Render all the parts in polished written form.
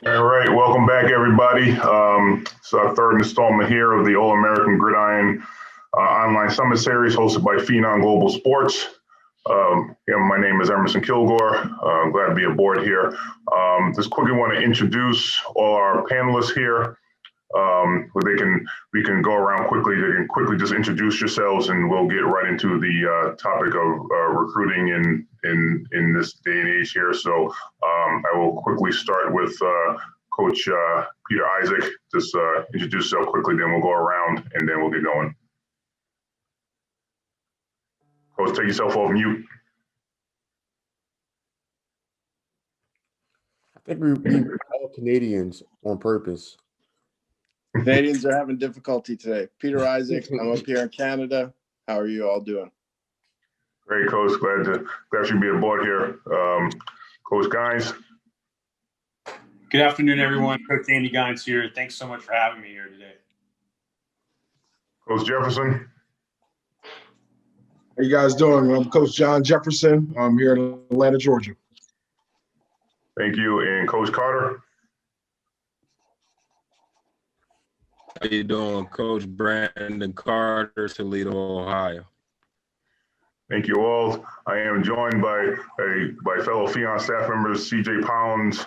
All right, welcome back, everybody. It's our third installment here of the All-American Gridiron online summit series hosted by Phenom Global Sports. My name is Emerson Kilgore. I'm glad to be aboard here. Just quickly want to introduce all our panelists here. We can go around quickly. They can quickly just introduce yourselves, and we'll get right into the topic of recruiting in this day and age here. So I will quickly start with Coach Peter Isaac. Just introduce yourself quickly, then we'll go around, and then we'll get going. Coach, take yourself off mute. I think we all Canadians on purpose. Canadians are having difficulty today. Peter Isaac, I'm up here in Canada. How are you all doing? Great, Coach. Glad you be aboard here. Coach Guines. Good afternoon, everyone. Coach Andy Guines here. Thanks so much for having me here today. Coach Jefferson. How you guys doing? I'm Coach John Jefferson. I'm here in Atlanta, Georgia. Thank you. And Coach Carter. How you doing? Coach Brandon Carter, Toledo, Ohio. Thank you all. I am joined by fellow Phenom staff members, CJ Pounds,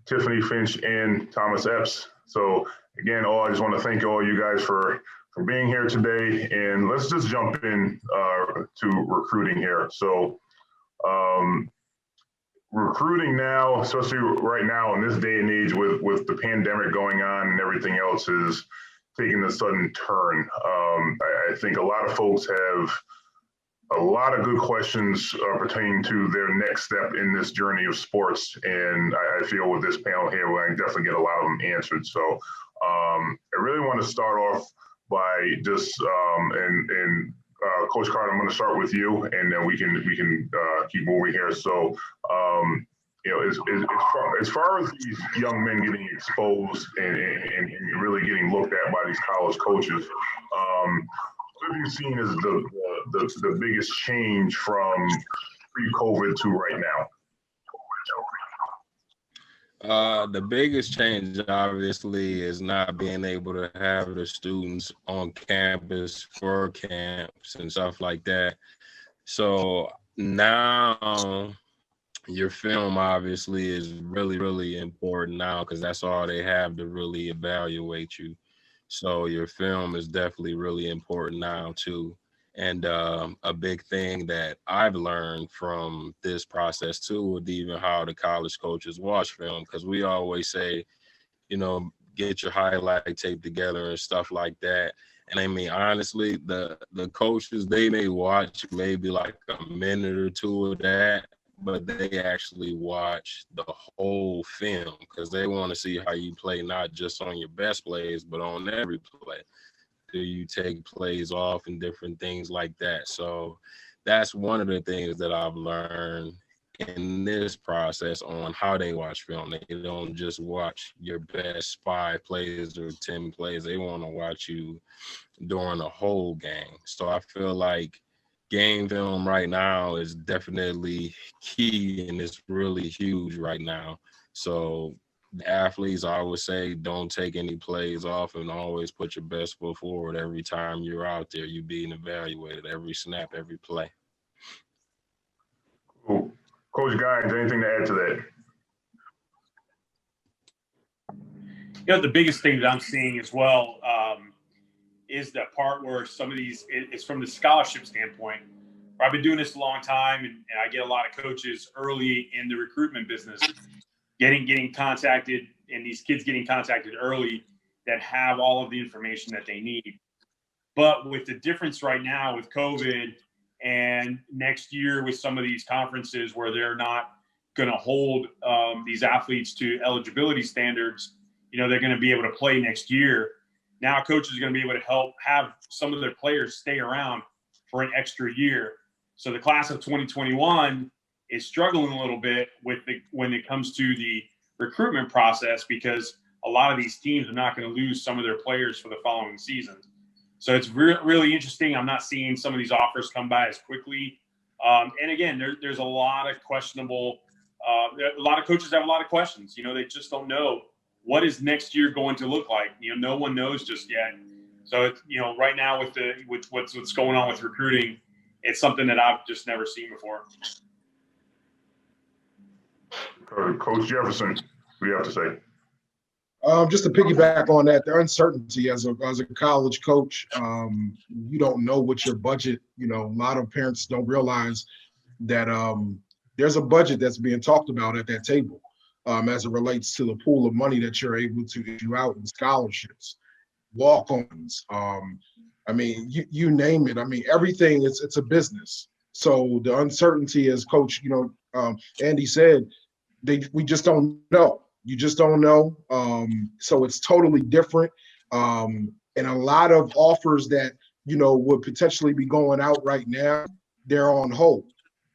Tiffany Finch, and Thomas Epps. So again, I just want to thank all you guys for being here today. And let's just jump in to recruiting here. So recruiting now, especially right now in this day and age with the pandemic going on and everything else, is taking a sudden turn. I think a lot of folks have a lot of good questions pertaining to their next step in this journey of sports. And I feel with this panel here, we're going to definitely get a lot of them answered. So I really want to start off by just, Coach Carter, I'm going to start with you, and then we can keep moving here. So, as far as these young men getting exposed and really getting looked at by these college coaches, what have you seen as the biggest change from pre-COVID to right now? The biggest change, obviously, is not being able to have the students on campus for camps and stuff like that. So now your film, obviously, is really, really important now because that's all they have to really evaluate you. So your film is definitely really important now, too. And a big thing that I've learned from this process too, with even how the college coaches watch film, because we always say, get your highlight tape together and stuff like that. And I mean, honestly, the coaches, they may watch maybe like a minute or two of that, but they actually watch the whole film because they want to see how you play, not just on your best plays, but on every play. Do you take plays off and different things like that? So that's one of the things that I've learned in this process on how they watch film. They don't just watch your best 5 plays or 10 plays. They want to watch you during the whole game. So I feel like game film right now is definitely key, and it's really huge right now. So the athletes, I would say, don't take any plays off and always put your best foot forward every time you're out there. You're being evaluated every snap, every play. Cool. Coach Guines, anything to add to that? The biggest thing that I'm seeing as well is the part where some of these, it's from the scholarship standpoint. I've been doing this a long time, and I get a lot of coaches early in the recruitment business getting contacted, and these kids getting contacted early that have all of the information that they need. But with the difference right now with COVID and next year with some of these conferences where they're not going to hold these athletes to eligibility standards, they're going to be able to play next year. Now coaches are going to be able to help have some of their players stay around for an extra year. So the class of 2021 is struggling a little bit when it comes to the recruitment process because a lot of these teams are not going to lose some of their players for the following seasons. So it's really interesting. I'm not seeing some of these offers come by as quickly. And again, there's a lot of questionable a lot of coaches have a lot of questions. They just don't know what is next year going to look like. No one knows just yet. So it's, right now with what's going on with recruiting, it's something that I've just never seen before. Coach Jefferson, what do you have to say? Just to piggyback on that, the uncertainty as a college coach, you don't know what your budget. A lot of parents don't realize that there's a budget that's being talked about at that table as it relates to the pool of money that you're able to issue out in scholarships, walk-ons. You name it. Everything. It's a business. So the uncertainty, as Coach, Andy said, we just don't know. You just don't know. So it's totally different. And a lot of offers that, would potentially be going out right now, they're on hold.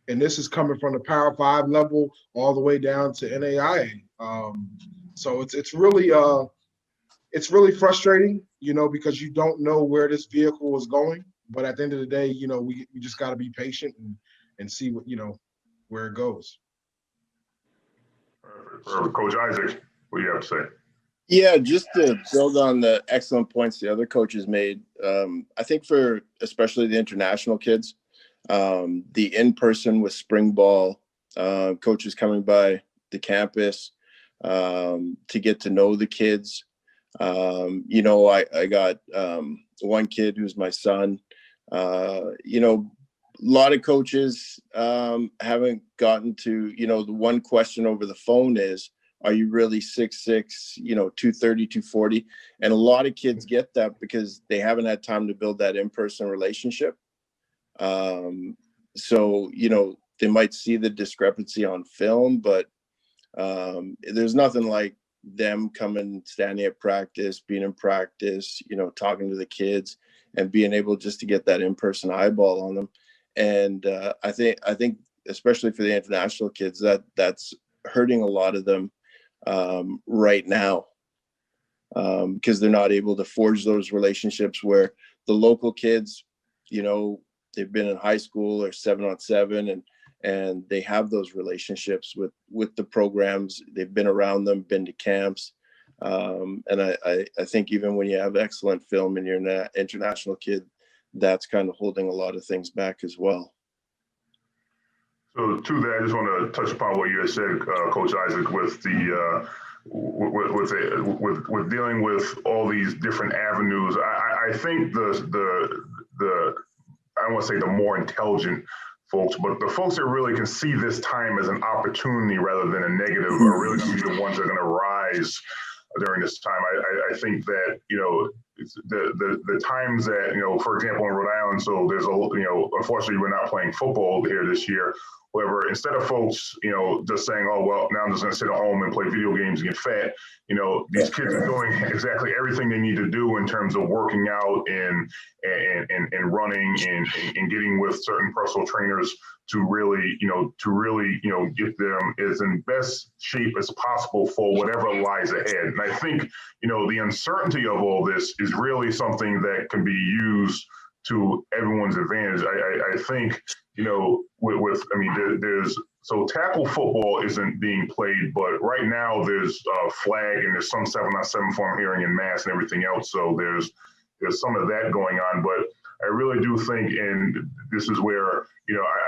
And this is coming from the Power 5 level all the way down to NAIA. So it's really frustrating, because you don't know where this vehicle is going. But at the end of the day, we just got to be patient and see what, where it goes. Coach Isaac, what do you have to say? Yeah, just to build on the excellent points the other coaches made, I think for especially the international kids, the in-person with spring ball, coaches coming by the campus to get to know the kids. I got one kid who's my son. A lot of coaches haven't gotten to, the one question over the phone is, are you really 6'6", 230, 240? And a lot of kids get that because they haven't had time to build that in-person relationship. So, they might see the discrepancy on film, but there's nothing like them coming, standing at practice, being in practice, talking to the kids and being able just to get that in-person eyeball on them. And I think especially for the international kids, that's hurting a lot of them right now because they're not able to forge those relationships where the local kids, they've been in high school or 7-on-7 and they have those relationships with the programs. They've been around them, been to camps. And I think even when you have excellent film and you're an international kid, that's kind of holding a lot of things back as well. So to that, I just want to touch upon what you had said, Coach Isaac, with the with dealing with all these different avenues. I think the I don't want to say the more intelligent folks, but the folks that really can see this time as an opportunity rather than a negative are really going to be the ones that are going to rise during this time. I think that, the times that, for example, in Rhode Island, so there's unfortunately we're not playing football here this year. However, instead of folks, just saying, oh, well, now I'm just going to sit at home and play video games and get fat, these kids are doing exactly everything they need to do in terms of working out and running and getting with certain personal trainers to really get them as in best shape as possible for whatever lies ahead. And I think, the uncertainty of all this is really something that can be used to everyone's advantage. I think, there's so tackle football isn't being played, but right now there's flag and there's some 7-on-7 form hearing in mass and everything else. So there's some of that going on, but I really do think, and this is where,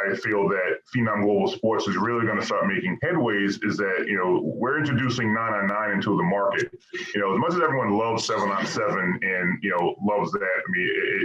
I feel that Phenom Global Sports is really going to start making headways, is that, we're introducing 9-on-9 into the market. As much as everyone loves 7-on-7 and, loves that,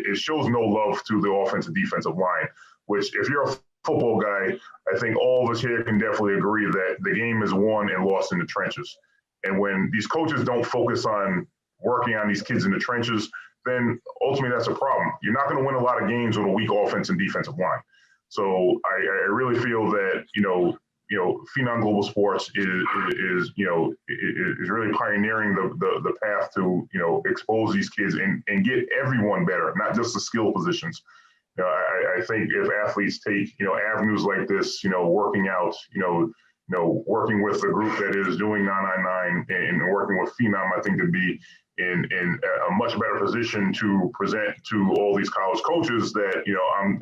it shows no love to the offensive defensive line, which if you're a football guy, I think all of us here can definitely agree that the game is won and lost in the trenches. And when these coaches don't focus on working on these kids in the trenches, then ultimately that's a problem. You're not going to win a lot of games with a weak offense and defensive line. So I really feel that, Phenom Global Sports is really pioneering the path to, expose these kids and get everyone better, not just the skill positions. I think if athletes take, avenues like this, working out, working with a group that is doing 999 and working with Phenom, I think, to be in a much better position to present to all these college coaches that, I'm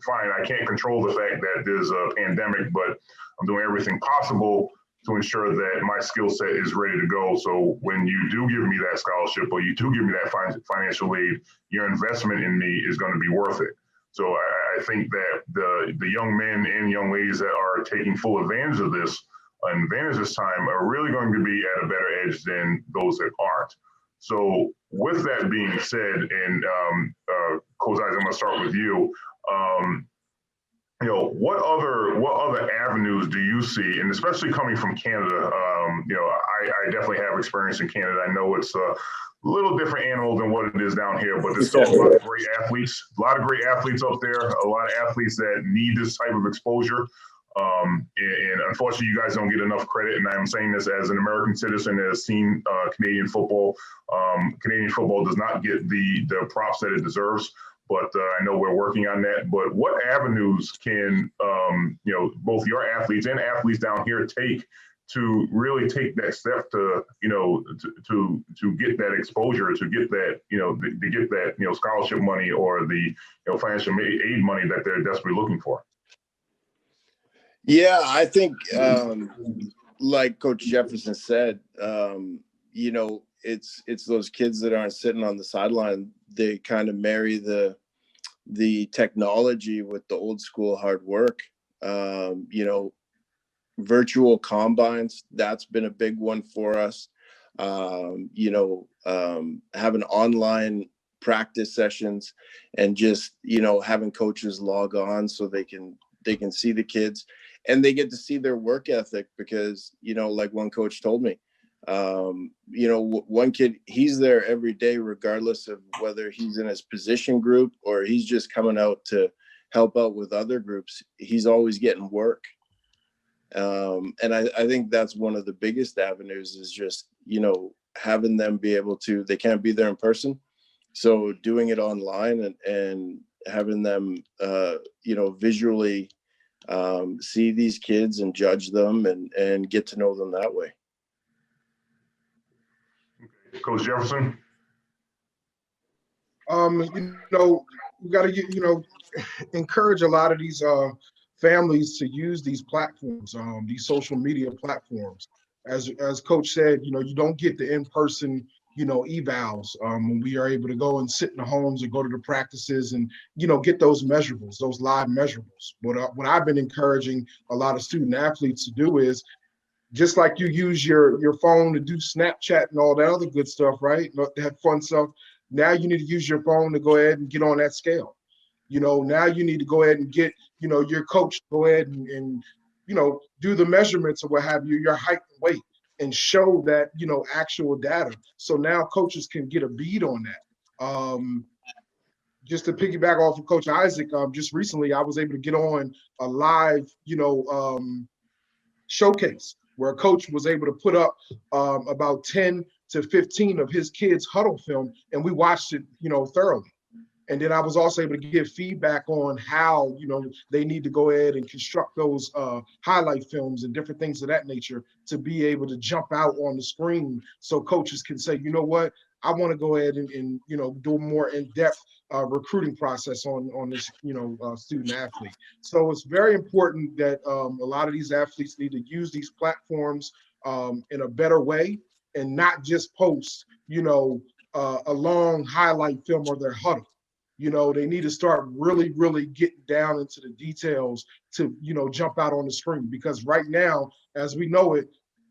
fine. I can't control the fact that there's a pandemic, but I'm doing everything possible to ensure that my skill set is ready to go. So when you do give me that scholarship or you do give me that financial aid, your investment in me is going to be worth it. So I think that the young men and young ladies that are taking full advantage of this time are really going to be at a better edge than those that aren't. So with that being said, and Coach Isaac, I'm going to start with you. What other avenues do you see, and especially coming from Canada? I definitely have experience in Canada. I know it's a little different animal than what it is down here, but there's still a lot of great athletes, up there, a lot of athletes that need this type of exposure. And unfortunately, you guys don't get enough credit. And I'm saying this as an American citizen that has seen Canadian football. Canadian football does not get the props that it deserves. But I know we're working on that. But what avenues can both your athletes and athletes down here take to really take that step to get that exposure, to get that to get that scholarship money or the financial aid money that they're desperately looking for? Yeah, I think like Coach Jefferson said, it's those kids that aren't sitting on the sideline. They kind of marry the technology with the old school hard work. Virtual combines, that's been a big one for us. Having online practice sessions and just having coaches log on so they can see the kids and they get to see their work ethic, because like one coach told me, one kid, he's there every day regardless of whether he's in his position group or he's just coming out to help out with other groups. He's always getting work. And I think that's one of the biggest avenues is just, having them be able to, they can't be there in person. So doing it online and having them, visually see these kids and judge them and get to know them that way. Coach Jefferson? We got to, encourage a lot of these families to use these platforms, these social media platforms. As Coach said, you don't get the in-person, evals when we are able to go and sit in the homes and go to the practices and, get those measurables, those live measurables. But what I've been encouraging a lot of student athletes to do is, just like you use your phone to do Snapchat and all that other good stuff, right? That fun stuff. Now you need to use your phone to go ahead and get on that scale. Now you need to go ahead and get, your coach to go ahead and do the measurements or what have you, your height and weight, and show that, actual data. So now coaches can get a bead on that. Just to piggyback off of Coach Isaac, just recently I was able to get on a live, showcase where a coach was able to put up about 10 to 15 of his kids' huddle film, and we watched it, thoroughly. And then I was also able to give feedback on how, they need to go ahead and construct those highlight films and different things of that nature to be able to jump out on the screen so coaches can say, you know what, I want to go ahead and do a more in-depth recruiting process on this, student athlete. So it's very important that a lot of these athletes need to use these platforms in a better way and not just post, a long highlight film or their huddle. They need to start really, really getting down into the details to, jump out on the screen, because right now, as we know it,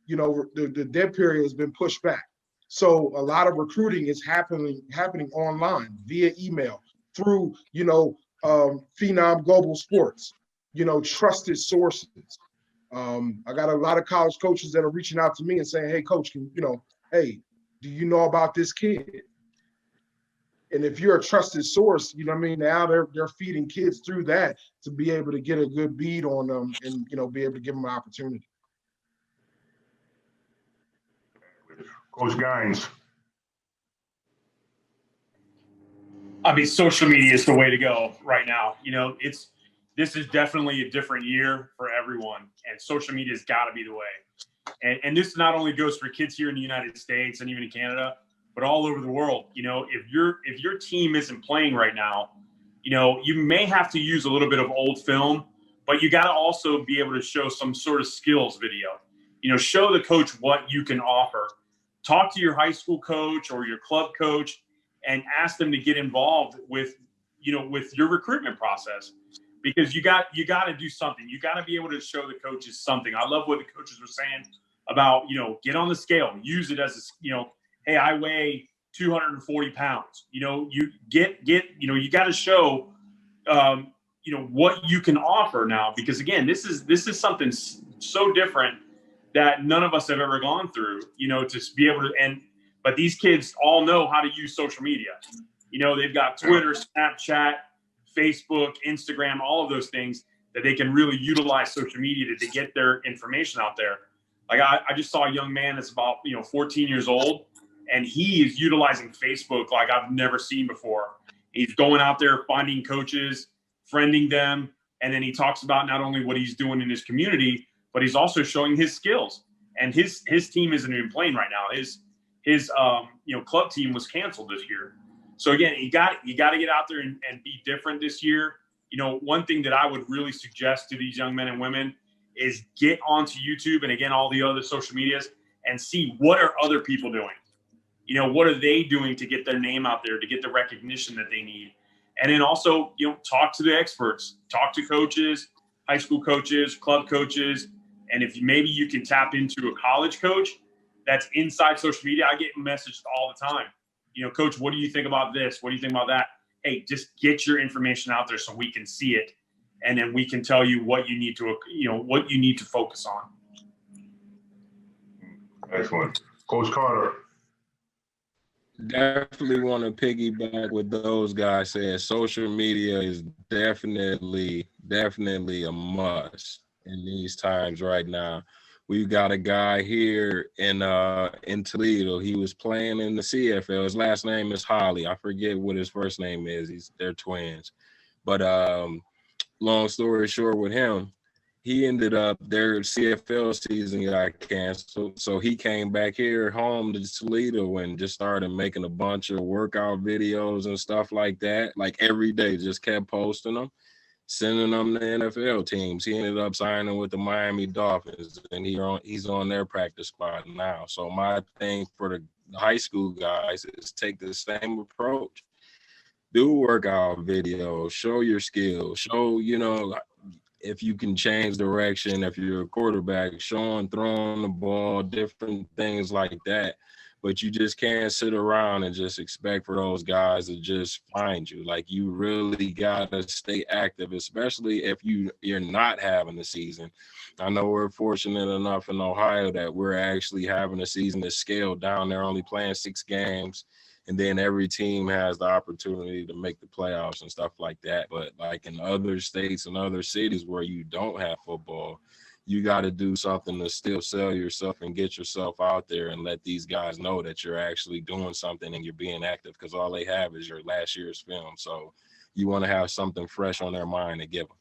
the dead period has been pushed back. So a lot of recruiting is happening online via email through, Phenom Global Sports, trusted sources. I got a lot of college coaches that are reaching out to me and saying, hey, coach, hey, do you know about this kid? And if you're a trusted source, now they're feeding kids through that to be able to get a good bead on them and, be able to give them an opportunity. Coach Gines. I mean, social media is the way to go right now. this is definitely a different year for everyone, and social media has got to be the way. And this not only goes for kids here in the United States and even in Canada, but all over the world. You know, if your team isn't playing right now, you know, you may have to use a little bit of old film, but you got to also be able to show some sort of skills video. You know, show the coach what you can offer. Talk to your high school coach or your club coach and ask them to get involved with, you know, with your recruitment process, because you got to do something. You got to be able to show the coaches something. I love what the coaches were saying about, you know, get on the scale, use it as a, you know, hey, I weigh 240 pounds. You know, you get, you know, you got to show, you know, what you can offer now, because again, this is something so different that none of us have ever gone through, you know, to be able to, but these kids all know how to use social media. You know, they've got Twitter, Snapchat, Facebook, Instagram, all of those things that they can really utilize social media to get their information out there. Like I just saw a young man that's about, you know, 14 years old, and he is utilizing Facebook like I've never seen before. He's going out there, finding coaches, friending them, and then he talks about not only what he's doing in his community, but he's also showing his skills. And his team isn't even playing right now. His you know, club team was canceled this year. So again, you got to get out there and be different this year. You know, one thing that I would really suggest to these young men and women is get onto YouTube and again all the other social medias and see what are other people doing. You know, what are they doing to get their name out there, to get the recognition that they need? And then also, you know, talk to the experts, talk to coaches, high school coaches, club coaches. And if maybe you can tap into a college coach that's inside social media. I get messaged all the time. You know, coach, what do you think about this? What do you think about that? Hey, just get your information out there so we can see it. And then we can tell you what you need to, you know, what you need to focus on. Excellent. Coach Carter. Definitely want to piggyback with those guys saying social media is definitely a must in these times right now. We've got a guy here in Toledo. He was playing in the CFL. His last name is Holly. I forget what his first name is. They're twins. But long story short with him, he ended up, their CFL season got canceled. So he came back here home to Toledo and just started making a bunch of workout videos and stuff like that. Like every day, just kept posting them, sending them to NFL teams. He ended up signing with the Miami Dolphins, and he's on their practice squad now. So my thing for the high school guys is take the same approach. Do workout videos, show your skills, show, you know, if you can change direction, if you're a quarterback, showing, throwing the ball, different things like that. But you just can't sit around and just expect for those guys to just find you. Like, you really got to stay active, especially if you're not having a season. I know we're fortunate enough in Ohio that we're actually having a season that's scaled down. They're only playing 6 games. And then every team has the opportunity to make the playoffs and stuff like that. But like in other states and other cities where you don't have football, you got to do something to still sell yourself and get yourself out there and let these guys know that you're actually doing something and you're being active, because all they have is your last year's film. So you want to have something fresh on their mind to give them.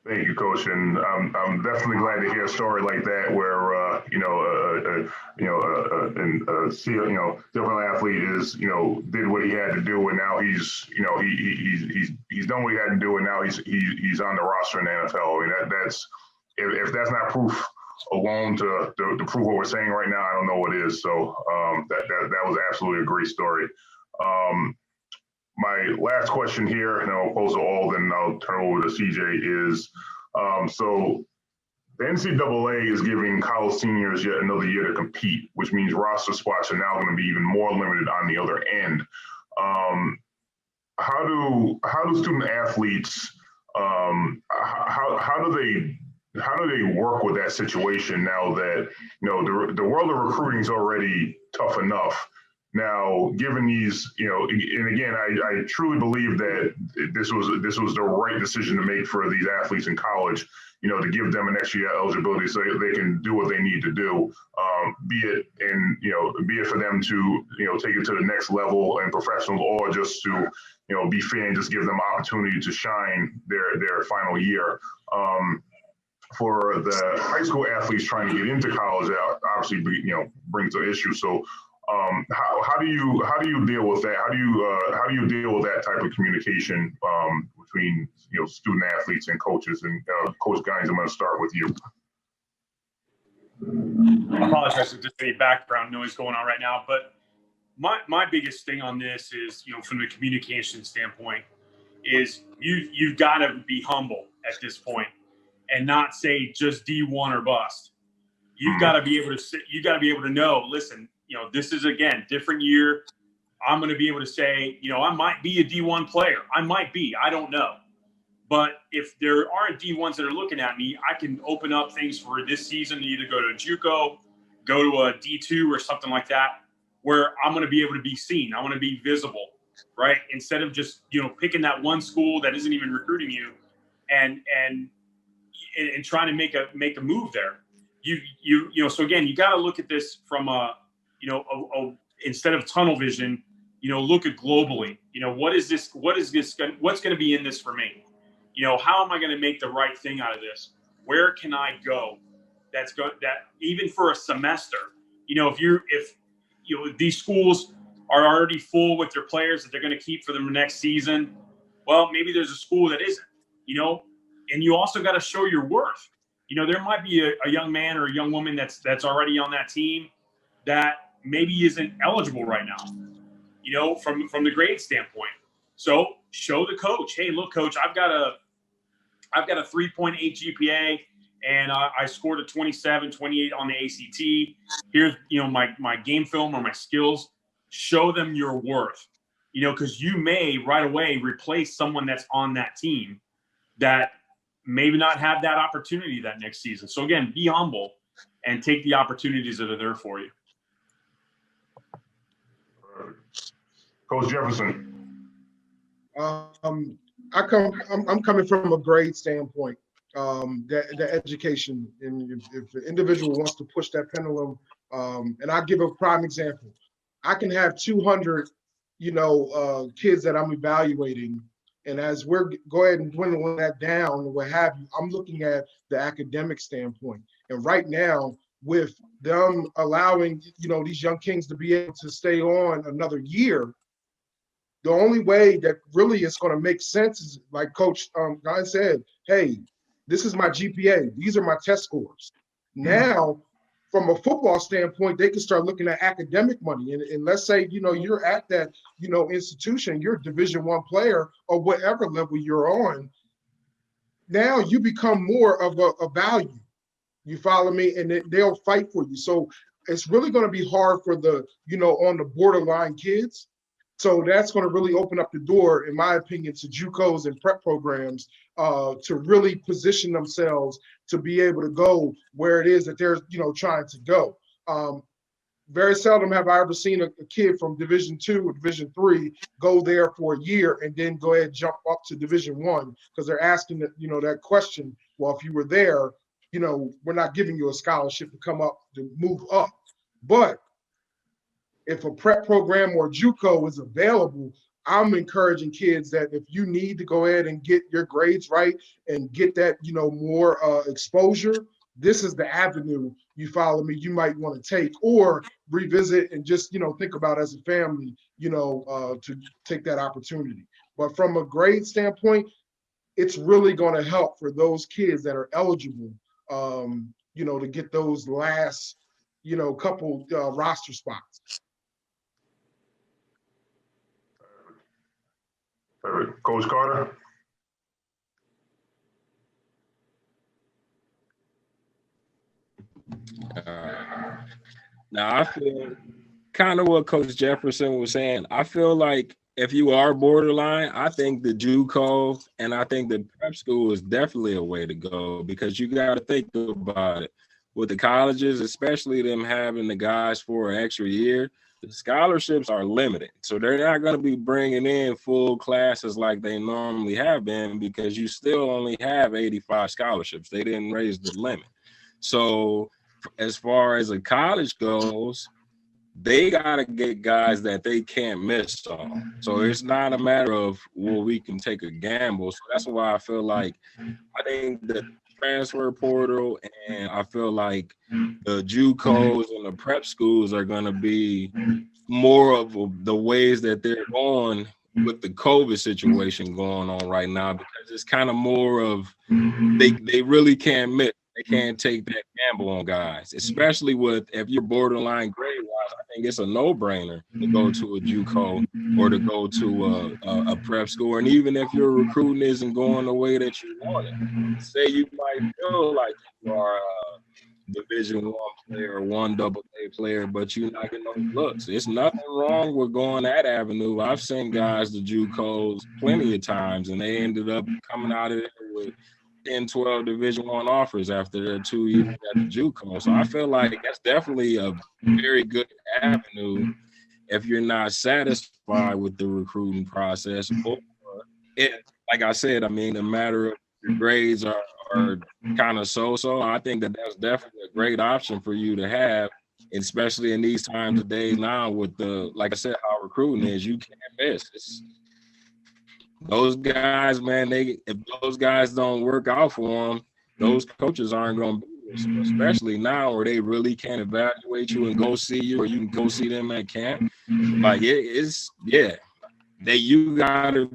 Thank you, Coach, and I'm definitely glad to hear a story like that, where different athlete is, did what he had to do, and now he's done what he had to do, and now he's on the roster in the NFL. I mean, that's if that's not proof alone to prove what we're saying right now, I don't know what is. So that was absolutely a great story. My last question here, and I'll pose to all, then I'll turn over to CJ, is so the NCAA is giving college seniors yet another year to compete, which means roster spots are now going to be even more limited on the other end. How do student athletes how do they work with that situation now that the world of recruiting is already tough enough? Now, given these, and again, I truly believe that this was the right decision to make for these athletes in college, to give them an extra year eligibility so they can do what they need to do, be it for them to, take it to the next level in professionals, or just to, be fair and just give them opportunity to shine their final year. For the high school athletes trying to get into college, that obviously, brings an issue. So, how do you deal with that? How do you deal with that type of communication between student athletes and coaches? And Coach Guines, I'm going to start with you. I apologize if there's any background noise going on right now, but my biggest thing on this is, from the communication standpoint, is you've got to be humble at this point and not say just D1 or bust. You've got to be able to know, listen, this is, again, different year. I'm going to be able to say, I might be a D1 player. I might be. I don't know. But if there aren't D1s that are looking at me, I can open up things for this season to either go to a JUCO, go to a D2 or something like that, where I'm going to be able to be seen. I want to be visible, right? Instead of just, picking that one school that isn't even recruiting you and trying to make a move there. So again, you got to look at this from instead of tunnel vision, look at globally. What's going to be in this for me? How am I going to make the right thing out of this? Where can I go? That even for a semester, if these schools are already full with their players that they're going to keep for the next season, well, maybe there's a school that isn't, and you also got to show your worth. There might be a young man or a young woman that's already on that team that maybe isn't eligible right now, from the grade standpoint. So show the coach, hey, look, coach, I've got a 3.8 GPA and I scored a 27, 28 on the ACT. Here's, my game film or my skills. Show them your worth, because you may right away replace someone that's on that team that maybe not have that opportunity that next season. So again, be humble and take the opportunities that are there for you. Coach Jefferson. I'm coming from a grade standpoint. The education, and if an individual wants to push that pendulum, and I'll give a prime example. I can have 200, kids that I'm evaluating, and as we're go ahead and dwindling that down and what have you, I'm looking at the academic standpoint. And right now, with them allowing, these young kings to be able to stay on another year, the only way that really is going to make sense is, like Coach Guy said, hey, this is my GPA. These are my test scores. Now, from a football standpoint, they can start looking at academic money. And let's say, you're at that, institution, you're a Division I player or whatever level you're on. Now you become more of a value. You follow me? And they'll fight for you. So it's really going to be hard for the, on the borderline kids. So that's going to really open up the door, in my opinion, to JUCOs and prep programs to really position themselves to be able to go where it is that they're, trying to go. Very seldom have I ever seen a kid from Division II or Division III go there for a year and then go ahead and jump up to Division I, because they're asking that, that question. Well, if you were there, we're not giving you a scholarship to come up, to move up. But if a prep program or JUCO is available, I'm encouraging kids that if you need to go ahead and get your grades right and get that, more exposure, this is the avenue, you follow me, you might want to take, or revisit and just, think about as a family, to take that opportunity. But from a grade standpoint, it's really going to help for those kids that are eligible, to get those last, couple roster spots. Coach Carter. Now, I feel kind of what Coach Jefferson was saying. I feel like if you are borderline, I think the JUCO and I think the prep school is definitely a way to go, because you got to think about it. with the colleges, especially them having the guys for an extra year, the scholarships are limited. So they're not going to be bringing in full classes like they normally have been because you still only have 85 scholarships. They didn't raise the limit. So as far as a college goes, they got to get guys that they can't miss on. So it's not a matter of, well, we can take a gamble. So that's why I feel like I think the transfer portal and I feel like the JUCOs and the prep schools are going to be more of the ways that they're going with the COVID situation going on right now, because it's kind of more of they really can't miss. They can't take that gamble on guys, especially with if you're borderline grade wise. I think it's a no-brainer to go to a JUCO or to go to a prep school. And even if your recruiting isn't going the way that you want it, say you might feel like you are a Division I player or one AA player, but you're not getting those looks. It's nothing wrong with going that avenue. I've seen guys to JUCOs plenty of times, and they ended up coming out of there with 10, 12 Division I offers after their 2 years at the JUCO. So I feel like that's definitely a very good avenue if you're not satisfied with the recruiting process. Or it, like I said, I mean, the matter of your grades are kind of so. I think that that's definitely a great option for you to have, especially in these times of days now with the, like I said, how recruiting is. You can't miss. Those guys, man, if those guys don't work out for them, those coaches aren't going to be there. So especially now where they really can't evaluate you and go see you, or you can go see them at camp. Like you gotta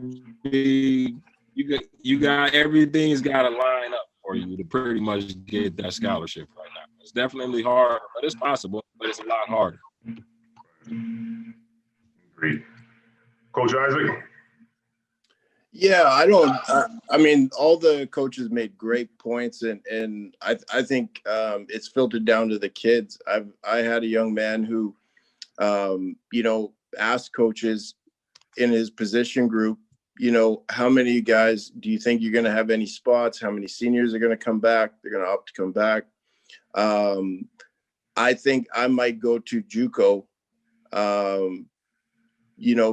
be, you got everything's got to line up for you to pretty much get that scholarship right now. It's definitely hard, but it's possible, but it's a lot harder. Great. Coach Isaac? Yeah, I mean, all the coaches made great points, and I think it's filtered down to the kids. I had a young man who, asked coaches in his position group, how many guys do you think you're going to have any spots? How many seniors are going to come back? They're going to opt to come back. I think I might go to JUCO,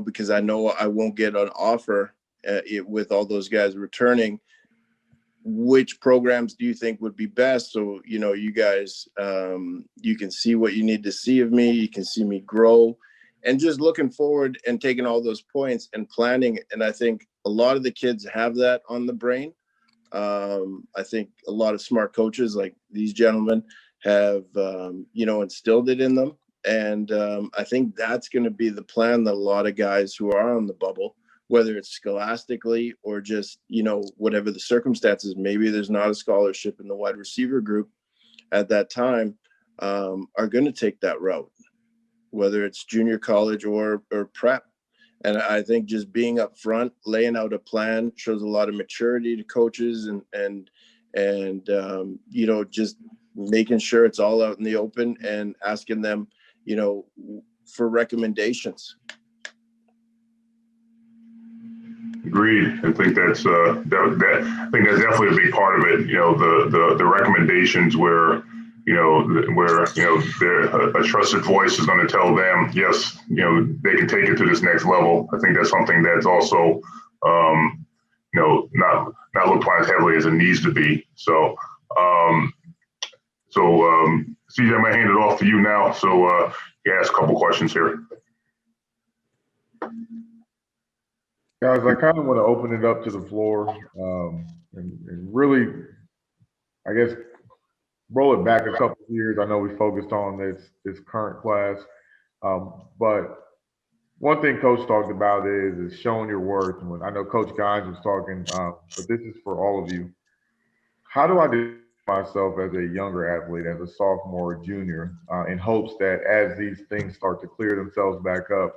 because I know I won't get an offer with all those guys returning. Which programs do you think would be best? So, you guys, you can see what you need to see of me. You can see me grow, and just looking forward and taking all those points and planning. And I think a lot of the kids have that on the brain. I think a lot of smart coaches like these gentlemen have, instilled it in them. And I think that's going to be the plan that a lot of guys who are on the bubble, whether it's scholastically or just, whatever the circumstances, maybe there's not a scholarship in the wide receiver group at that time, are going to take that route, whether it's junior college or prep. And I think just being up front, laying out a plan shows a lot of maturity to coaches and just making sure it's all out in the open and asking them, for recommendations. Agreed. I think that's I think that's definitely a big part of it. The recommendations where a trusted voice is going to tell them, yes, they can take it to this next level. I think that's something that's also not looked upon as heavily as it needs to be. So CJ, I'm gonna hand it off to you now. So ask a couple questions here. Guys, I kind of want to open it up to the floor and really, I guess, roll it back a couple of years. I know we focused on this current class, but one thing Coach talked about is showing your worth. And I know Coach Gines was talking, but this is for all of you. How do I do myself as a younger athlete, as a sophomore or junior, in hopes that as these things start to clear themselves back up,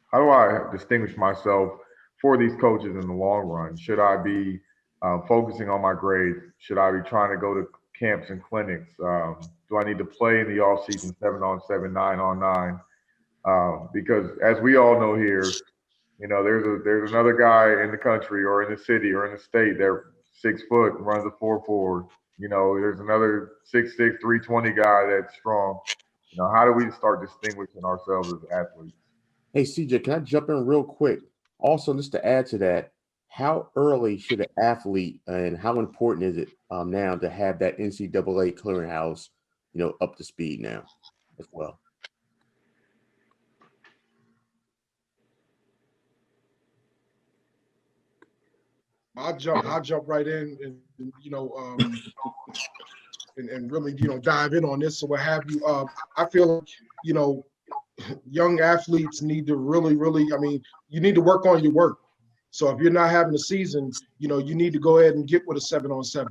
how do I distinguish myself for these coaches in the long run? Should I be focusing on my grades? Should I be trying to go to camps and clinics? Do I need to play in the off-season 7-on-7, 9-on-9? Because as we all know here, there's another guy in the country or in the city or in the state that 6 foot runs a 4.4 you know, there's another 6'6", 320 guy that's strong. You know, how do we start distinguishing ourselves as athletes? Hey, CJ, can I jump in real quick? Also, just to add to that, how early should an athlete and how important is it now to have that NCAA clearinghouse, up to speed now as well? I'll jump right in and really, dive in on this or what have you. I feel like, young athletes need to really, you need to work on your work. So if you're not having a season, you need to go ahead and get with a 7-on-7.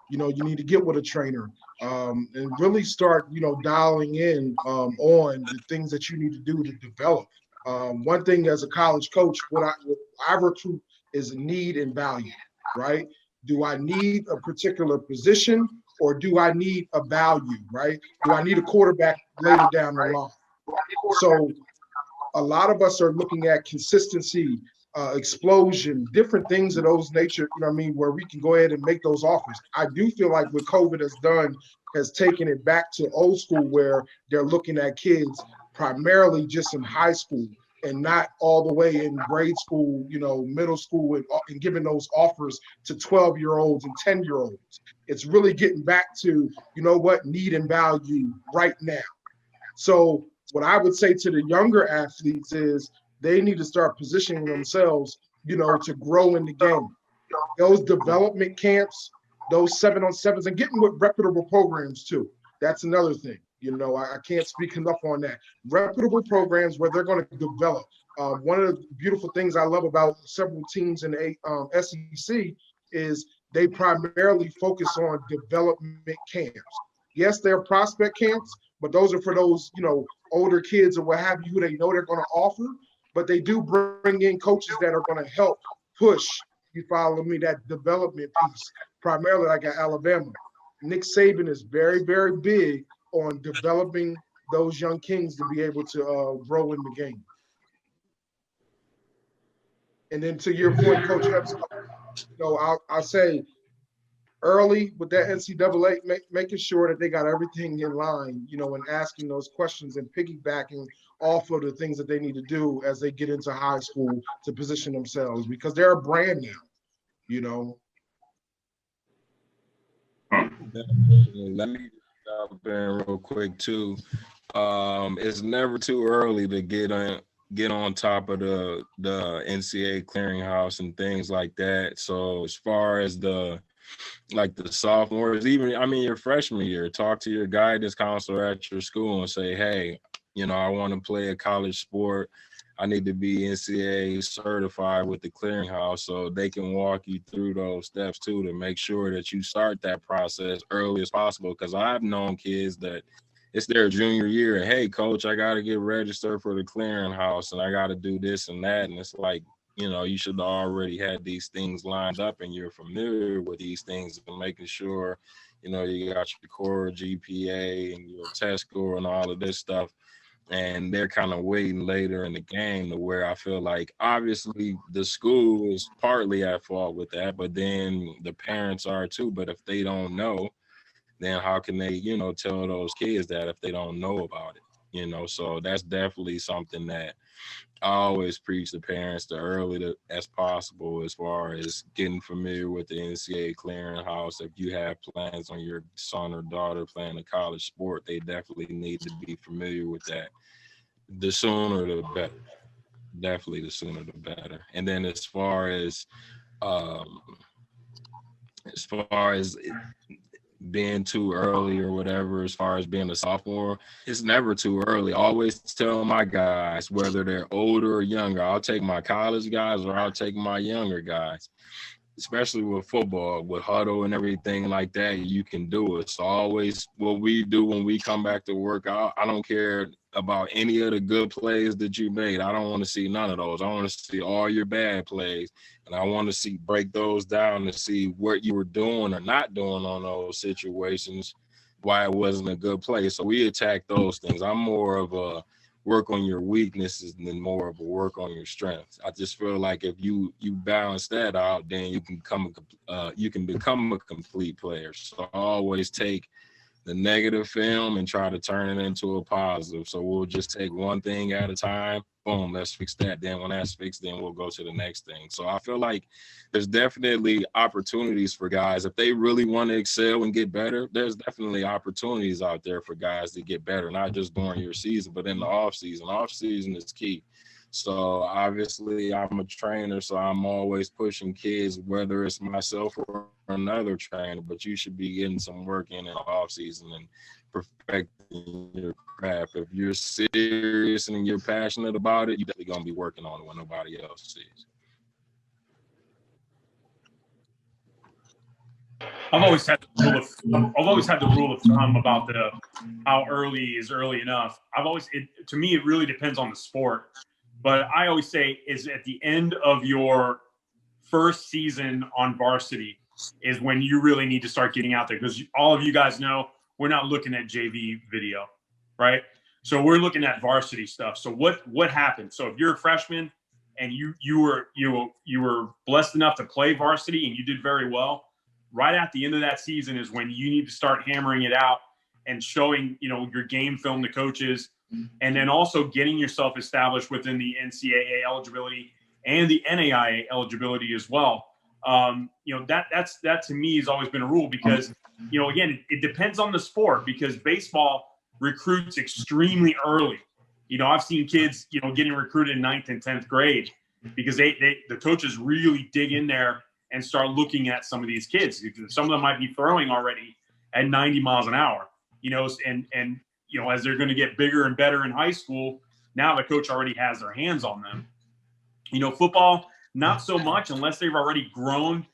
You need to get with a trainer and really start, dialing in on the things that you need to do to develop. One thing as a college coach, what I recruit is need and value, right? Do I need a particular position or do I need a value, right? Do I need a quarterback later down the line? So a lot of us are looking at consistency, explosion, different things of those nature, where we can go ahead and make those offers. I do feel like what COVID has done has taken it back to old school where they're looking at kids primarily just in high school and not all the way in grade school, middle school, and giving those offers to 12-year-olds and 10-year-olds. It's really getting back to, need and value right now. So what I would say to the younger athletes is they need to start positioning themselves, to grow in the game. Those development camps, those 7-on-7s, and getting with reputable programs too. That's another thing. I can't speak enough on that. Reputable programs where they're going to develop. One of the beautiful things I love about several teams in the SEC is they primarily focus on development camps. Yes, they're prospect camps, but those are for those, older kids or what have you, who they know they're going to offer. But they do bring in coaches that are going to help push, you follow me, that development piece, primarily like at Alabama. Nick Saban is very, very big on developing those young kings to be able to grow in the game. And then to your point, Coach Epps, I'll say early with that NCAA, making sure that they got everything in line, and asking those questions and piggybacking off of the things that they need to do as they get into high school to position themselves because they're a brand now, Let me jump in real quick too. It's never too early to get on top of the NCAA clearinghouse and things like that. So as far as the sophomores, even your freshman year, talk to your guidance counselor at your school and say, hey, I want to play a college sport. I need to be NCAA certified with the clearinghouse, so they can walk you through those steps too to make sure that you start that process early as possible. Because I've known kids that it's their junior year, and hey, coach, I got to get registered for the clearinghouse, and I got to do this and that, and it's like, you should already have these things lined up, and you're familiar with these things, and making sure, you got your core GPA and your test score and all of this stuff. And they're kind of waiting later in the game to where I feel like obviously the school is partly at fault with that, but then the parents are too. But if they don't know, then how can they, tell those kids that if they don't know about it, so that's definitely something that I always preach to parents the early as possible as far as getting familiar with the NCAA clearinghouse. If you have plans on your son or daughter playing a college sport, they definitely need to be familiar with that. The sooner the better. Definitely the sooner the better. And then as far as being too early or whatever, as far as being a sophomore, it's never too early. I always tell my guys, whether they're older or younger, I'll take my college guys or I'll take my younger guys, especially with football, with huddle and everything like that, you can do it. So always what we do when we come back to work, I don't care about any of the good plays that you made. I don't want to see none of those. I want to see all your bad plays. And I want to break those down to see what you were doing or not doing on those situations, why it wasn't a good play. So we attack those things. I'm more of a, work on your weaknesses than more of a work on your strengths. I just feel like if you balance that out, then you can become a complete player. So I always take the negative film and try to turn it into a positive. So we'll just take one thing at a time. Boom, let's fix that. Then when that's fixed, then we'll go to the next thing. So I feel like there's definitely opportunities for guys. If they really want to excel and get better, there's definitely opportunities out there for guys to get better, not just during your season, but in the off season. Off season is key. So obviously I'm a trainer, so I'm always pushing kids, whether it's myself or another trainer, but you should be getting some work in the off season and perfecting your craft. If you're serious and you're passionate about it, you're definitely going to be working on it when nobody else sees. I've always had the rule of thumb about how early is early enough. To me, it really depends on the sport. But I always say is at the end of your first season on varsity is when you really need to start getting out there, because all of you guys know we're not looking at JV video, right? So we're looking at varsity stuff. So what happened? So if you're a freshman and you were blessed enough to play varsity and you did very well, right at the end of that season is when you need to start hammering it out and showing, your game film to coaches, and then also getting yourself established within the NCAA eligibility and the NAIA eligibility as well. That to me has always been a rule because, again, it depends on the sport, because baseball recruits extremely early. I've seen kids, getting recruited in 9th and 10th grade because the coaches really dig in there and start looking at some of these kids. Some of them might be throwing already at 90 miles an hour, and as they're going to get bigger and better in high school, now the coach already has their hands on them. Football, not so much unless they've already grown,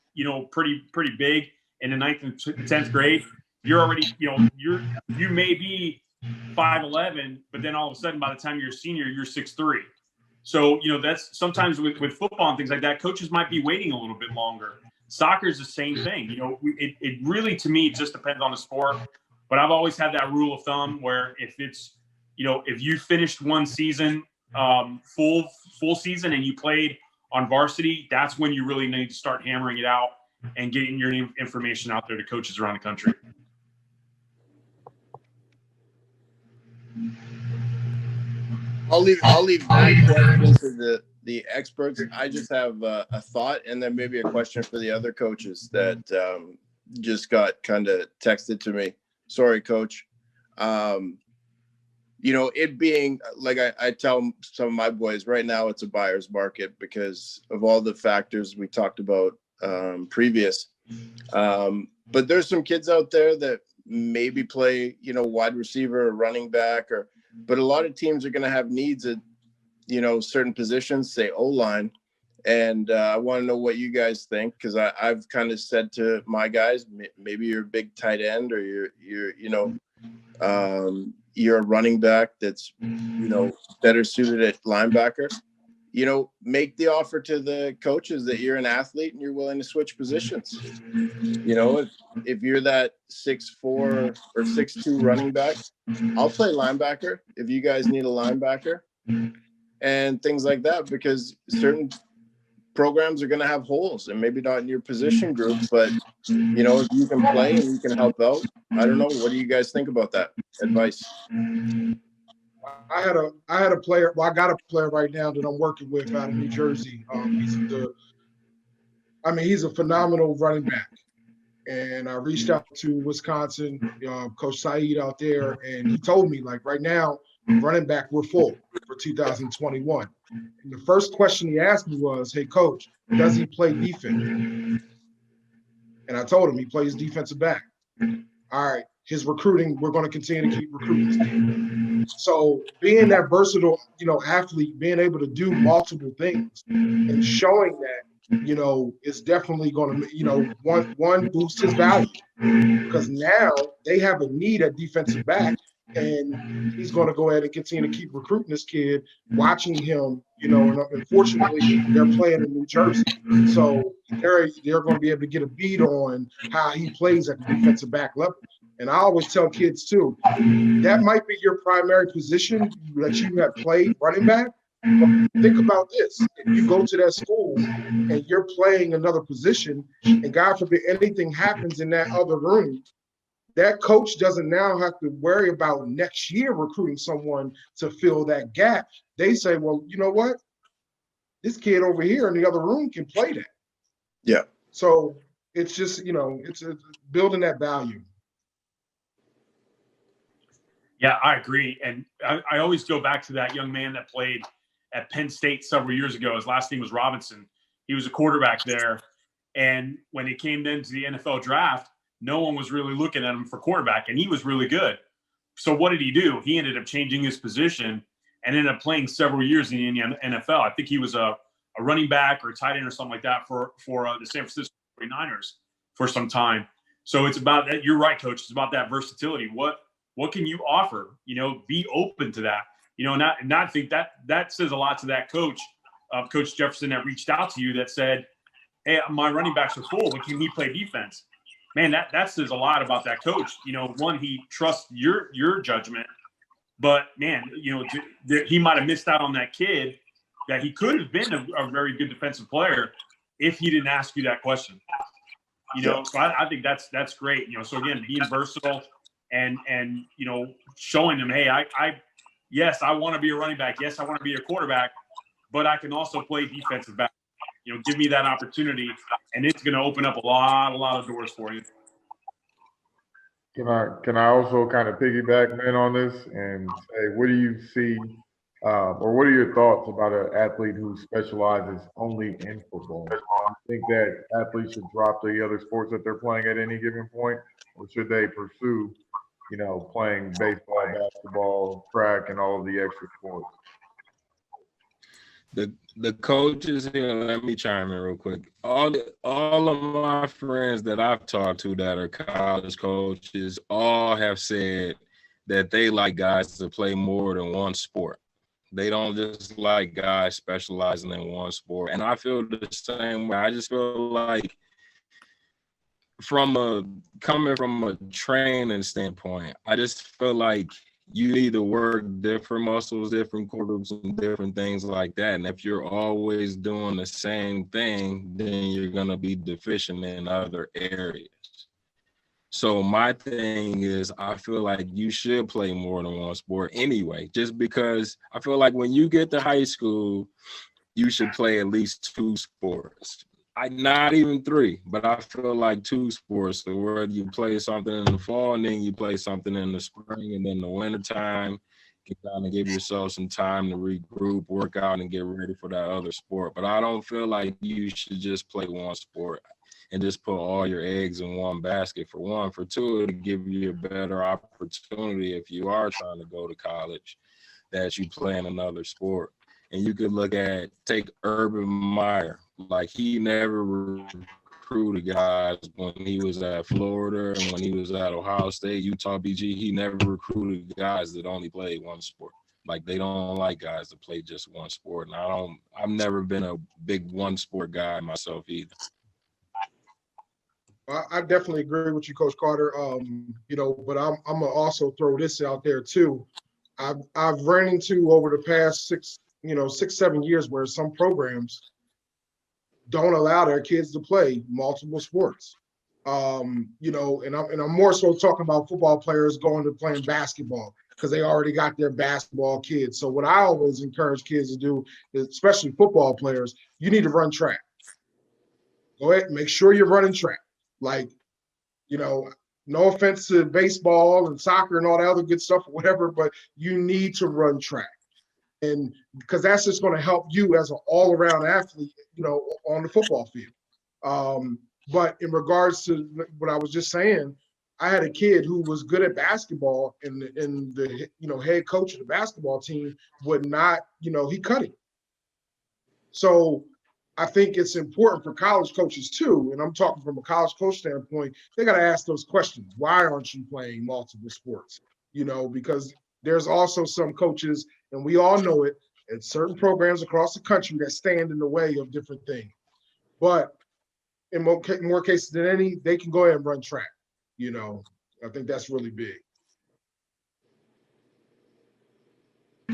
pretty big in the 9th and 10th grade. You're already, you may be 5'11", but then all of a sudden by the time you're a senior, you're 6'3". So, that's sometimes with football and things like that, coaches might be waiting a little bit longer. Soccer is the same thing. It really, to me, just depends on the sport. But I've always had that rule of thumb where if it's, if you finished one season, full season, and you played on varsity, that's when you really need to start hammering it out and getting your information out there to coaches around the country. I'll leave that question to the experts. I just have a thought, and then maybe a question for the other coaches that just got kind of texted to me. Sorry, Coach. It being like I tell some of my boys right now, it's a buyer's market because of all the factors we talked about previous. But there's some kids out there that maybe play, wide receiver or running back, but a lot of teams are going to have needs at, certain positions, say O-line. And I want to know what you guys think, because I've kind of said to my guys, maybe you're a big tight end, or you're a running back that's, better suited at linebacker. Make the offer to the coaches that you're an athlete and you're willing to switch positions. If you're that 6'4" or 6'2" running back, I'll play linebacker if you guys need a linebacker and things like that, because certain programs are going to have holes, and maybe not in your position group, but if you can play and you can help out, I don't know. What do you guys think about that advice? I had a player. Well, I got a player right now that I'm working with out of New Jersey. He's a phenomenal running back. And I reached out to Wisconsin, Coach Saeed out there, and he told me, like, right now, running back, we're full for 2021. And the first question he asked me was, hey, Coach, does he play defense? And I told him he plays defensive back. All right, his recruiting, we're going to continue to keep recruiting this kid. So being that versatile, athlete, being able to do multiple things and showing that, is definitely going to, one boost his value, because now they have a need at defensive back, and he's going to go ahead and continue to keep recruiting this kid, watching him, and unfortunately they're playing in New Jersey. So they're going to be able to get a beat on how he plays at the defensive back level. And I always tell kids too, that might be your primary position that you have played running back. But think about this. If you go to that school and you're playing another position, and God forbid anything happens in that other room, that coach doesn't now have to worry about next year recruiting someone to fill that gap. They say, well, you know what? This kid over here in the other room can play that. Yeah. So it's just, it's building that value. Yeah, I agree. And I always go back to that young man that played at Penn State several years ago. His last name was Robinson. He was a quarterback there. And when it came into the NFL draft, no one was really looking at him for quarterback, and he was really good. So what did he do? He ended up changing his position and ended up playing several years in the NFL. I think he was a running back or a tight end or something like that for the San Francisco 49ers for some time. So it's about that. You're right, Coach. It's about that versatility. What can you offer? Be open to that. Not think that says a lot to that coach, Coach Jefferson, that reached out to you that said, hey, my running backs are full, but can he play defense? Man, that says a lot about that coach. One, he trusts your judgment, but man, he might have missed out on that kid that he could have been a very good defensive player if he didn't ask you that question. So I think that's great. So again, being versatile and showing them, hey, yes, I want to be a running back. Yes, I want to be a quarterback, but I can also play defensive back. Give me that opportunity, and it's going to open up a lot of doors for you. Can I also kind of piggyback, man, on this and say, what do you see, or what are your thoughts about an athlete who specializes only in football? Do you think that athletes should drop the other sports that they're playing at any given point, or should they pursue, playing baseball, basketball, track, and all of the extra sports? The coaches here, let me chime in real quick. All of my friends that I've talked to that are college coaches all have said that they like guys to play more than one sport. They don't just like guys specializing in one sport. And I feel the same way. I just feel like coming from a training standpoint, I just feel like you need to work different muscles, different core groups, and different things like that. And if you're always doing the same thing, then you're going to be deficient in other areas. So my thing is, I feel like you should play more than one sport anyway, just because I feel like when you get to high school, you should play at least two sports. Not even three, but I feel like two sports, where you play something in the fall and then you play something in the spring, and then the wintertime you can kind of give yourself some time to regroup, work out, and get ready for that other sport. But I don't feel like you should just play one sport and just put all your eggs in one basket. For one. For two, to give you a better opportunity if you are trying to go to college, that you play in another sport. And you could take Urban Meyer. Like, he never recruited guys when he was at Florida and when he was at Ohio State, Utah, BG. He never recruited guys that only played one sport. Like, they don't like guys that play just one sport. And I've never been a big one sport guy myself either. I definitely agree with you, Coach Carter. But I'm gonna also throw this out there too. I've ran into over the past 6-7 years where some programs don't allow their kids to play multiple sports. And I'm more so talking about football players going to playing basketball because they already got their basketball kids. So what I always encourage kids to do, especially football players, you need to run track. Go ahead, make sure you're running track. Like, no offense to baseball and soccer and all that other good stuff or whatever, but you need to run track. And because that's just going to help you as an all-around athlete, on the football field. But in regards to what I was just saying, I had a kid who was good at basketball, and the head coach of the basketball team would not, he cut him. So I think it's important for college coaches too, and I'm talking from a college coach standpoint, they got to ask those questions. Why aren't you playing multiple sports? Because there's also some coaches, and we all know it, at certain programs across the country that stand in the way of different things. But in more cases than any, they can go ahead and run track. I think that's really big. I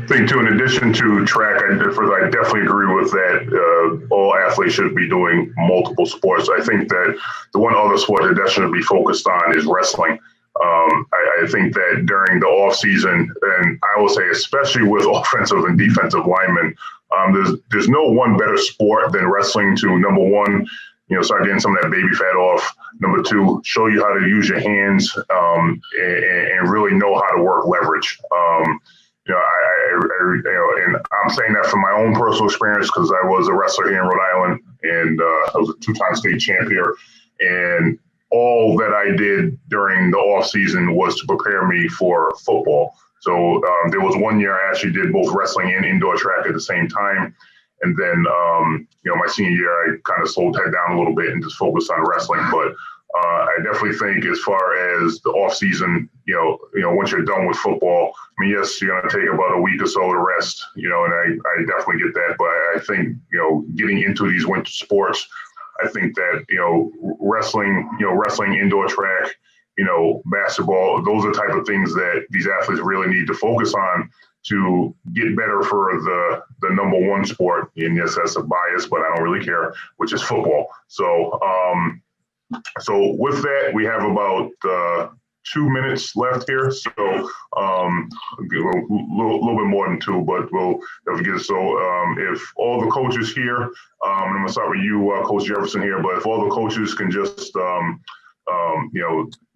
think too, in addition to track, I definitely agree with that. All athletes should be doing multiple sports. I think that the one other sport that should be focused on is wrestling. I think that during the off season, and I will say especially with offensive and defensive linemen, there's no one better sport than wrestling to, number one, start getting some of that baby fat off. Number two, show you how to use your hands and really know how to work leverage. And I'm saying that from my own personal experience because I was a wrestler here in Rhode Island, and I was a two-time state champ here. And all that I did during the off season was to prepare me for football. So there was one year I actually did both wrestling and indoor track at the same time. And then, my senior year, I kind of slowed that down a little bit and just focused on wrestling. But I definitely think as far as the off season, once you're done with football, I mean, yes, you're going to take about a week or so to rest, and I definitely get that. But I think, getting into these winter sports, I think that, wrestling, indoor track, basketball, those are the type of things that these athletes really need to focus on to get better for the number one sport. And yes, that's a bias, but I don't really care, which is football. So, so with that, we have about 2 minutes left here. So a little bit more than two, but we'll get it. So if all the coaches here, I'm going to start with you, Coach Jefferson here, but if all the coaches can just,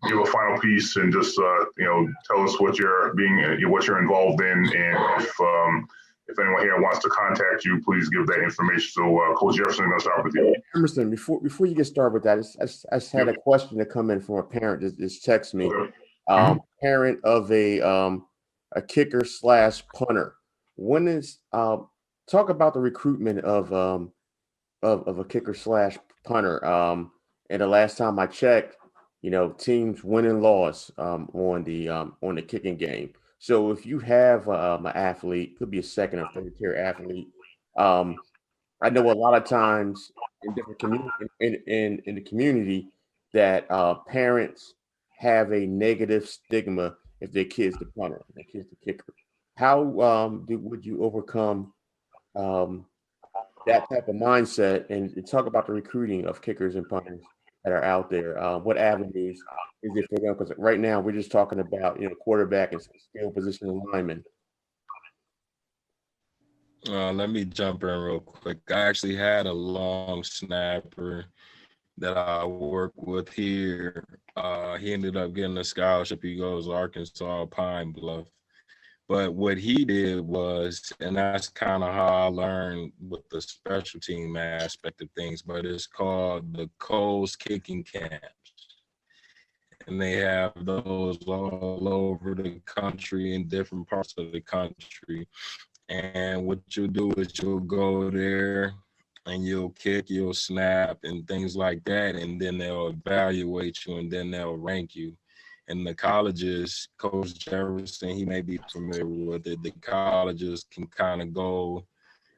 give a final piece and just, tell us what you're involved in. And if anyone here wants to contact you, please give that information. So Coach Jefferson, I'm going to start with you. Emerson, before you get started with that, I just had a question to come in from a parent that just texted me. Okay. Parent of a kicker / punter. When is talk about the recruitment of a kicker / punter? And the last time I checked, teams win and loss on the kicking game. So if you have an athlete, could be a second or third tier athlete. I know a lot of times in different in the community that parents have a negative stigma if their kid's the punter, their kid's the kicker. How would you overcome that type of mindset and talk about the recruiting of kickers and punters that are out there? What avenues is it for them? Because right now we're just talking about quarterback and skill position alignment. Let me jump in real quick. I actually had a long snapper that I work with here. He ended up getting a scholarship. He goes to Arkansas Pine Bluff. But what he did was, and that's kind of how I learned with the special team aspect of things, but it's called the Coles Kicking Camps. And they have those all over the country, in different parts of the country. And what you'll do is you'll go there and you'll kick, you'll snap and things like that. And then they'll evaluate you and then they'll rank you. And the colleges, Coach Jefferson, he may be familiar with it. The colleges can kind of go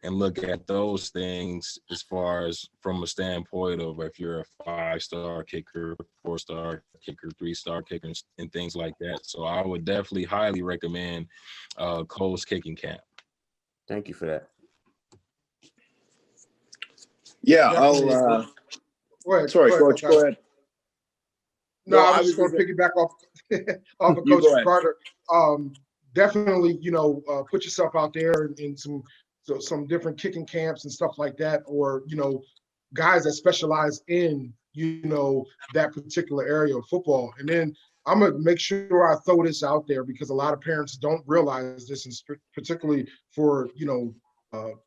and look at those things as far as from a standpoint of if you're a 5-star kicker, 4-star kicker, 3-star kicker, and things like that. So I would definitely highly recommend Cole's Kicking Camp. Thank you for that. Yeah, I'll. Go ahead, Sorry, Coach. Go ahead. No, I was just going to piggyback off of Coach Carter. Definitely, put yourself out there in some different kicking camps and stuff like that, or guys that specialize in that particular area of football. And then I'm gonna make sure I throw this out there because a lot of parents don't realize this, and particularly for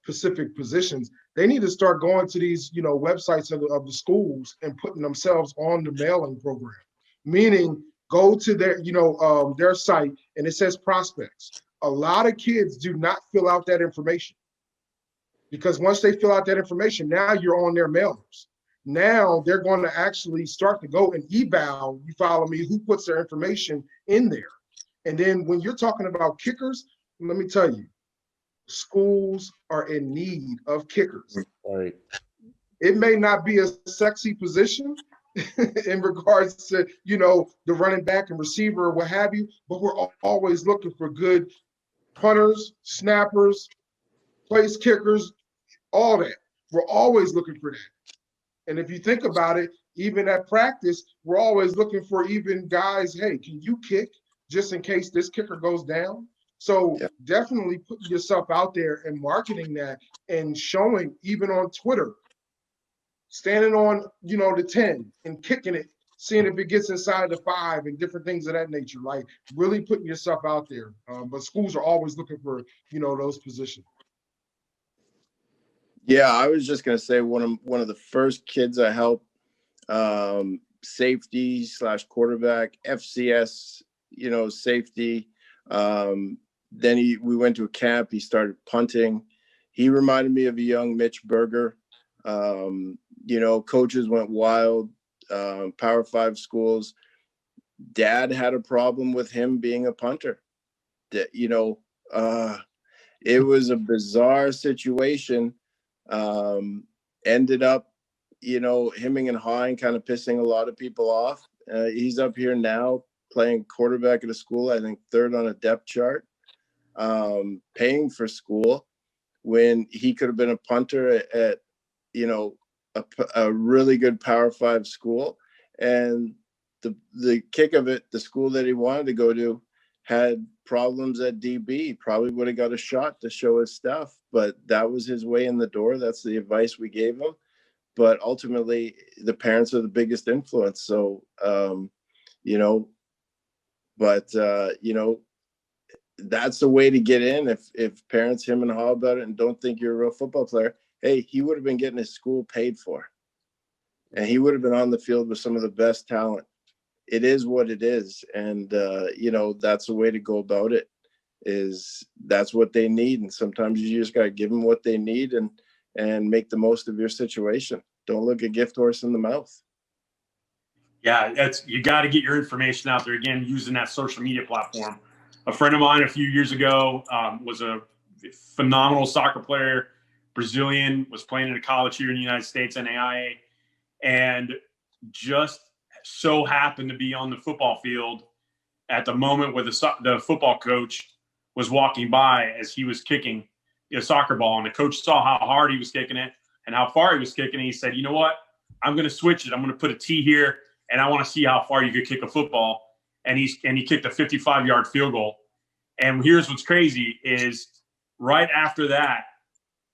specific positions. They need to start going to these websites of the schools and putting themselves on the mailing program. Meaning, go to their site and it says prospects. A lot of kids do not fill out that information because once they fill out that information, now you're on their mailers. Now they're going to actually start to go and eval, you follow me, who puts their information in there. And then when you're talking about kickers, let me tell you, schools are in need of kickers. Right. It may not be a sexy position. in regards to, the running back and receiver or what have you, but we're always looking for good punters, snappers, place kickers, all that. We're always looking for that. And if you think about it, even at practice, we're always looking for even guys, hey, can you kick just in case this kicker goes down? So definitely putting yourself out there and marketing that and showing, even on Twitter, standing on, the 10 and kicking it, seeing if it gets inside the 5 and different things of that nature, like really putting yourself out there. But schools are always looking for, those positions. Yeah, I was just gonna say one of the first kids I helped, safety / quarterback, FCS, safety. Then we went to a camp. He started punting. He reminded me of a young Mitch Berger. Coaches went wild. Power 5 schools. Dad had a problem with him being a punter. That it was a bizarre situation. Ended up, hemming and hawing, kind of pissing a lot of people off. He's up here now playing quarterback at a school, I think 3rd on a depth chart, paying for school when he could have been a punter at a really good Power 5 school. And the kick of it, the school that he wanted to go to had problems at DB, probably would have got a shot to show his stuff, but that was his way in the door. That's the advice we gave him. But ultimately, the parents are the biggest influence. So, that's the way to get in. If parents him and haw about it and don't think you're a real football player, hey, he would have been getting his school paid for, and he would have been on the field with some of the best talent. It is what it is. And, that's the way to go about it. Is that's what they need. And sometimes you just got to give them what they need and make the most of your situation. Don't look a gift horse in the mouth. Yeah, you got to get your information out there, again, using that social media platform. A friend of mine a few years ago was a phenomenal soccer player, Brazilian, was playing in a college here in the United States, NAIA, and just so happened to be on the football field at the moment where the football coach was walking by as he was kicking a soccer ball. And the coach saw how hard he was kicking it and how far he was kicking it. He said, you know what? I'm going to switch it. I'm going to put a T here, and I want to see how far you could kick a football. And he kicked a 55-yard field goal. And here's what's crazy is right after that,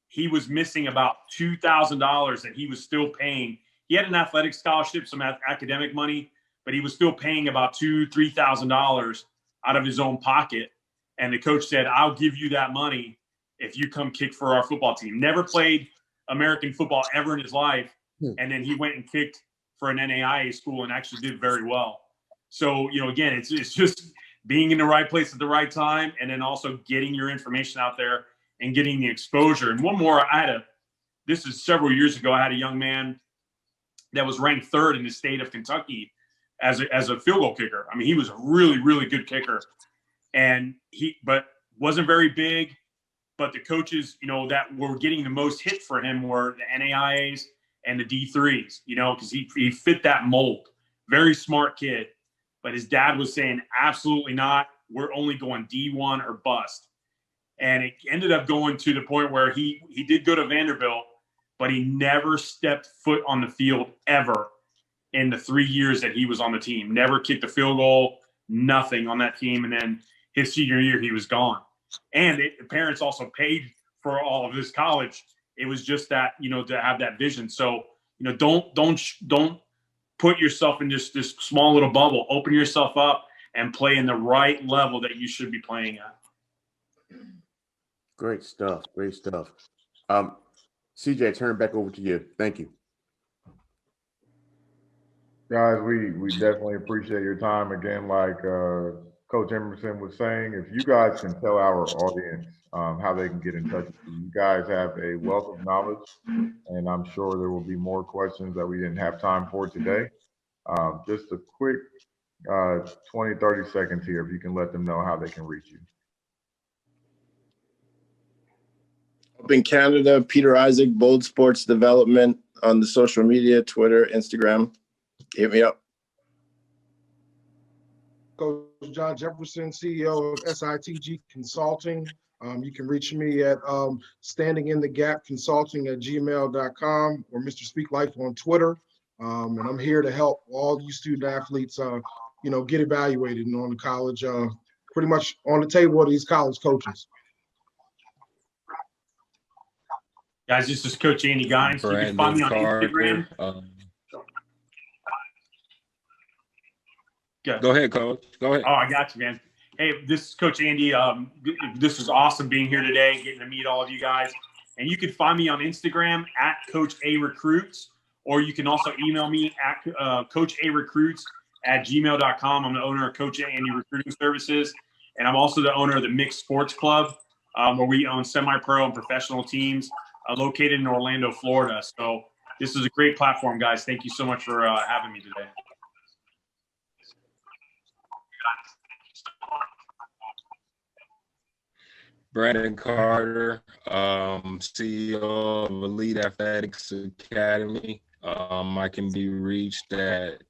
he was missing about $2,000 that he was still paying. He had an athletic scholarship, some academic money, but he was still paying about $2,000-$3,000 out of his own pocket. And the coach said, I'll give you that money if you come kick for our football team. Never played American football ever in his life. And then he went and kicked for an NAIA school and actually did very well. So, again, it's just being in the right place at the right time, and then also getting your information out there and getting the exposure. And one more, this is several years ago, I had a young man that was ranked 3rd in the state of Kentucky as a field goal kicker. I mean, he was a really, really good kicker, and but wasn't very big. But the coaches, that were getting the most hit for him were the NAIAs and the D3s, because he fit that mold. Very smart kid. But his dad was saying, absolutely not. We're only going D1 or bust. And it ended up going to the point where he did go to Vanderbilt, but he never stepped foot on the field ever in the 3 years that he was on the team. Never kicked a field goal, nothing on that team. And then his senior year, he was gone. And the parents also paid for all of this college. It was just that, to have that vision. So, don't put yourself in this small little bubble. Open yourself up and play in the right level that you should be playing at. Great stuff. Great stuff. CJ, turn it back over to you. Thank you. Guys, we definitely appreciate your time. Again, like Coach Emerson was saying, if you guys can tell our audience how they can get in touch with you, you guys have a wealth of knowledge, and I'm sure there will be more questions that we didn't have time for today. Just a quick 20, 30 seconds here, if you can let them know how they can reach you. Up in Canada, Peter Isaac, Bold Sports Development on the social media, Twitter, Instagram. Hit me up. Coach John Jefferson, CEO of SITG Consulting. You can reach me at standinginthegapconsulting@gmail.com or Mr. Speak Life on Twitter. And I'm here to help all you student athletes, get evaluated and on the college, pretty much on the table of these college coaches. Guys, this is Coach Andy Gines. You can find me on Instagram. Go ahead, Coach. Go ahead. Oh, I got you, man. Hey, this is Coach Andy. This is awesome being here today, getting to meet all of you guys. And you can find me on Instagram at Coach A Recruits, or you can also email me at coacharecruits@gmail.com. I'm the owner of Coach Andy Recruiting Services, and I'm also the owner of the Mixed Sports Club, where we own semi-pro and professional teams located in Orlando, Florida. So this is a great platform, guys. Thank you so much for having me today. Brandon Carter, CEO of Elite Athletics Academy. I can be reached at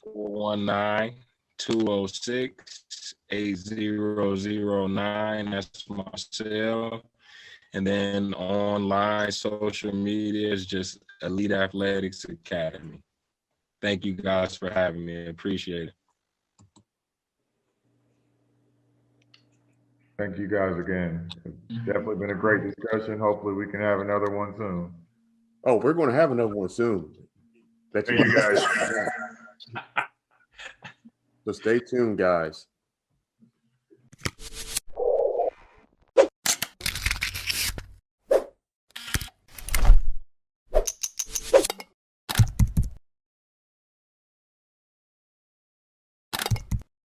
419-206-8009. That's my cell. And then online social media is just Elite Athletics Academy. Thank you guys for having me. I appreciate it. Thank you guys again. It's definitely been a great discussion. Hopefully we can have another one soon. Oh, we're going to have another one soon. Thank you guys. So stay tuned, guys.